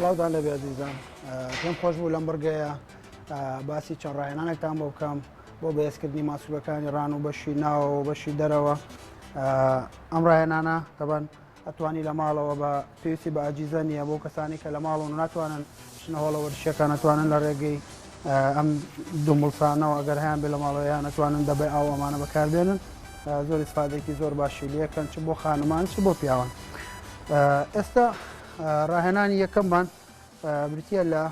سڵاوتان لەبێ عزیزان پێم خۆش بوو لەم بڕگەیە باسی چەند ڕاهێنانێکتان بۆ بکەم بۆ بەهێزکردنی ماسوولەکانی ڕان و بەشی ناوە و بەشی دەرەوە ئەم ڕاهێنانە تەبەن ئەتوانی لە ماڵەوە بە پێویستی بە ئاجیزە نییە بۆ کەسانی کە لە ماڵەوە ناتوانن شنەهۆڵە وەرشیەکان ناتوانن لە ڕێگەی ئەم دومڵسانەوە ئەگەر هەیان بێ لە ماڵەوەیان ناتوانن دەبێ ئاو ئەمانە بەکاربێنن زۆر ئیسفادێکی زۆر باشی لەکەن چ بۆ خانمان چ بۆ پیاوان ئێستا ڕاهێنانی یەکەممان بریتە لە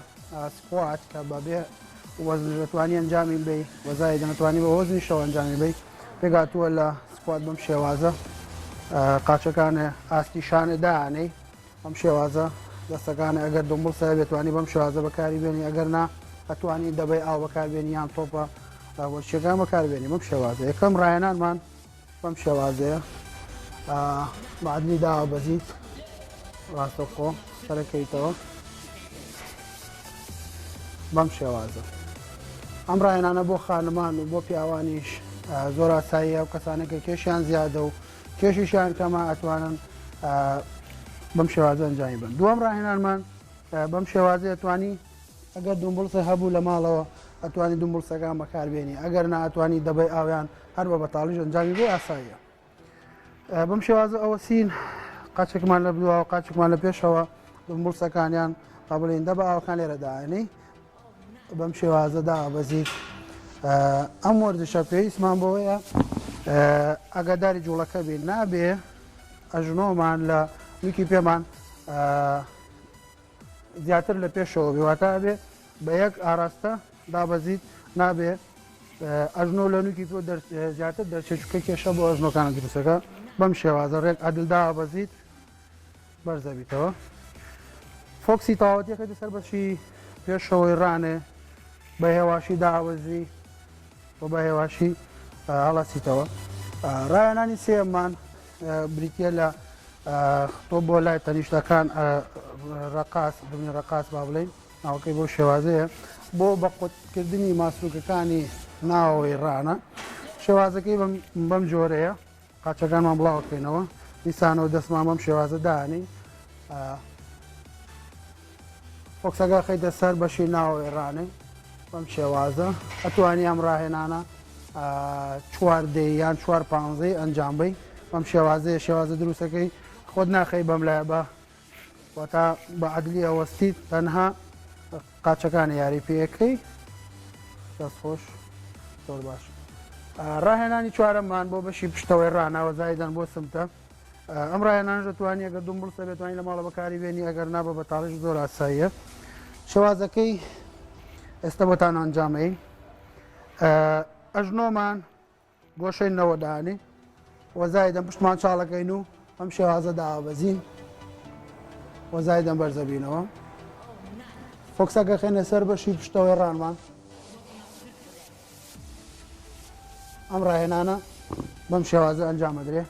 سکوات کە بەبێ وەزن دەتوانی ئەنجامی بی وەزای دەناتوانی بە وەزنی شەو ئەنجامی بی پێگاتووە لە سکوات بەم شێوازە قاچەکانە ئاستیشانە داانەی ئەم شێوازە دەستەکانە ئەگەر دڵسە بێتوانی بەم شێوازە بەکاری بێنی ئەگەر نا ئەتوانی دەبێ ئاو بەکاربێنی یان تۆپە وەرشیەکان بەکاربێنی بەم شێوازە یەکەم ڕاهێنانمان بەم شێوازەیە معدنی داوە بەزیت ڕاستەخۆ سەرەکەیتەوە بەم شێوازە ئەم ڕاهێنانە بۆ خانمان و بۆ پیاوانیش زۆر ئاساییە و کەسانێکە کێشیان زیادە و کێشیشیان کەمە ئەتوانن بەم شێوازە ئەنجامی بن دووەم ڕاهێنانمان بەم شێوازە ئەتوانی ئەگەر دومبڵسە هەبوو لە ماڵەوە ئەتوانی دومبڵسەکان بەکاربێنی ئەگەر ناتوانی دەبێ ئاویان هەر بە بەتاڵیش ئەنجامی بۆ ئاساییە بەم شێوازە ئەوە سین قاچێکمان لە بدووە و قاچێکمان لە پێشەوە دومبڵسەکانیان قابلین دەبە ئاوەکان لێرە داێنەی بەم شێوازەدا بەزیت ئەم وەردشە پێویستمان بۆیە ئەگەداری جوڵەکە بین نابێ ئەژنۆمان لە نوکی پێمان زیاتر لە پێشەوە بێواتە بێ بە یەک ئاراستە دابەزیت نابێ ئەژنۆ لە نوکی تۆ زیاتر دەرچێچکە کێشە بۆ ئەژنۆکانە دروستەکە بەم شێوازە ڕێک ئەدلدا بەزیت بەرزەبییتەوە فۆکسی تاوەتیەکە سەر بەشی پێشەوەی ڕانێ بە هێواشی داوەزی و بە هێواشی هەڵەسیتەوە ڕایەنانی سێمان بریتە لە تۆ بۆ لای تەنیشتەکان ڕقاس بنی ڕقاس با بڵین ناوەکەی بۆ شێوازەیە بۆ بە قوتکردنی ماسوولکەکانی ناوەوەی ڕانە شێوازەکەی بەم جۆرەیە قاچەکانمان بڵاوکەینەوە نیسانەوە دەستمان بەم شێوازە دانی فۆکسەکە خەیتە سەر بەشی ناوەوەی ڕانەی بەم شێوازە ئەتوانی ئەم ڕاهێنانە چواردەی یان چوار پانزەی ئەنجامبی بەم شێوازەیە شێوازە دروستەکەی خۆت ناخەی بەم لای بە واتە بە عەدلی ئەوەستیت تەنها قاچەکانی یاری پێەکەی دەستخۆش زۆر باش ڕاهێنانی چوارەممان بۆ بەشی پشتەوەی ڕانەوە زایدان بۆ سمتە ئەم ڕاهێنانش دەتوانی ئەگەر دومبڵسە بێتوانی لە ماڵە بەکاری بێنی ئەگەر نابە بەتاڵیش زۆر ئاساییە شێوازەکەی ئێستا بۆتان ئەنجامەی ئەژنۆمان گۆشەی نەوەدانی وەزایدەم پشتمان چاڵەکەین و ئەم شێوازە داوەبەزین وەزایدەم بەرزەبینەوە فۆکسەکە خێنە سەر بەشی پشتەوەی ڕانمان ئەم ڕاهێنانە بەم شێوازە ئەنجامەدرێ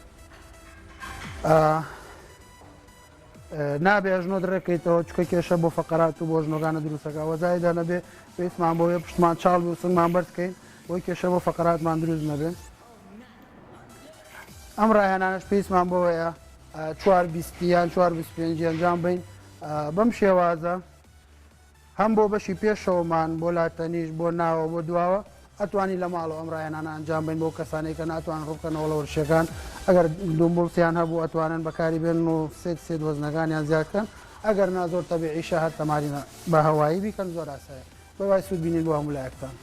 نابێ ئەژنۆ درێکەیتەوە چکە کێشە بۆ فەقەرات و بۆ ژنۆکانە دروستەکە وەزایدا نەبێ پێویستمان بۆیە پشتمان چاڵ و سنگمان بەرزکەین بۆی کێشە بۆ فەقەراتمان دروست نەبێن ئەم ڕاهێنانەش پێویستمان بۆیە 420 یان 425 ئەنجام بین بەم شێوازە هەم بۆ بەشی پێشەوەمان بۆ لاتەنیش بۆ ناوە بۆ دواوە ئەتوانی لە ماڵەوە ئەم ڕاهێنانە ئەنجام بین بۆ کەسانێک کە ناتوان ڕووکەنەوە لە وەرشیەکان ئەگەر دومبڵسیان هەبوو ئەتوانن بەکاری بێن و سێت وەزنەکانیان زیادکەن ئەگەر نازۆر تەبیعیشە هەر تەمارینە بە هەوایی بیکەن زۆر ئاسایە بەوای سوود بینین بۆ هەموو لایەکتان